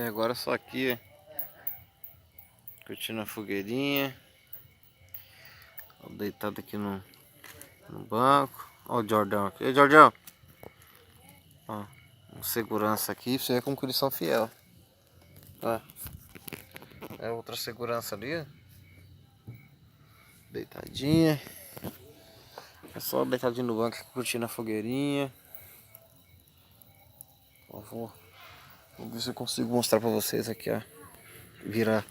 Agora só aqui, curtindo a fogueirinha. Deitado aqui no banco. Olha o Jordão aqui. Ei, Jordão! Ó, um segurança aqui, você vê como que eles são fiel. Ó. É outra segurança ali, ó. Deitadinha. É só deitadinho no banco, curtindo a fogueirinha. Ó, vou ver se eu consigo mostrar pra vocês aqui, ó. Virar.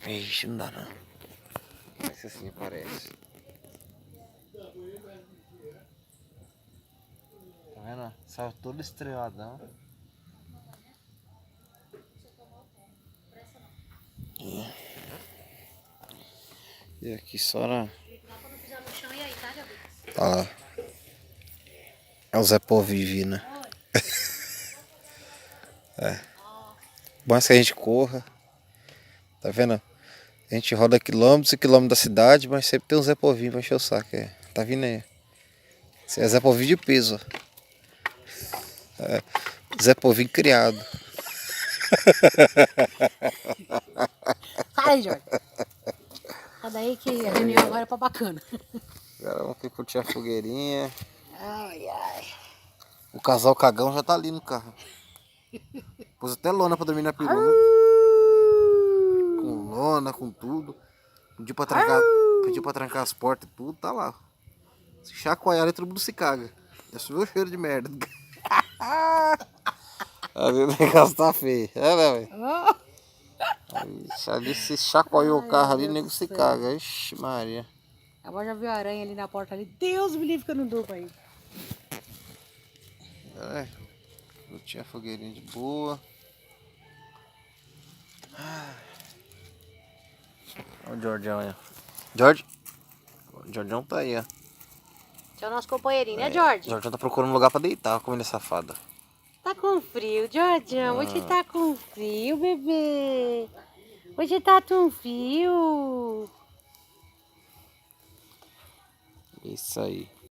Ixi, não dá não. Mas assim parece. Tá vendo? Saiu todo estreladão. E aqui só na... Ó. É o Zé Povivi, né? É. Bom que a gente corra. Tá vendo? A gente roda quilômetros e quilômetros da cidade, mas sempre tem um Zé Povinho pra encher o saco. Tá vindo aí. Esse é Zé Povinho de peso. Zé Povinho criado. Sai, Jorge. Sai daí que a reunião agora é pra bacana. Agora vamos aqui curtir a fogueirinha. Ai, ai. O casal cagão já tá ali no carro. Pôs até lona pra dormir na perua. Com lona, com tudo. Pediu pra trancar as portas e tudo, tá lá. Se chacoalhar, todo mundo se caga. Já subiu o cheiro de merda. A vida do negócio tá feio. É, né, velho? Ali se chacoalhou o carro ali, o nego se caga. Ixi, Maria. Agora já viu a aranha ali na porta ali. Deus me livre que eu não dou pra ir. Curti a fogueirinha de boa. Olha o Jordião aí. Jorge? O Jordião tá aí, ó. Esse é o nosso companheirinho, né, Jorge? O Jordião tá procurando um lugar pra deitar, comendo safada. Tá com frio, Jordião. Hoje tá com frio, bebê. Hoje tá com frio. Isso aí.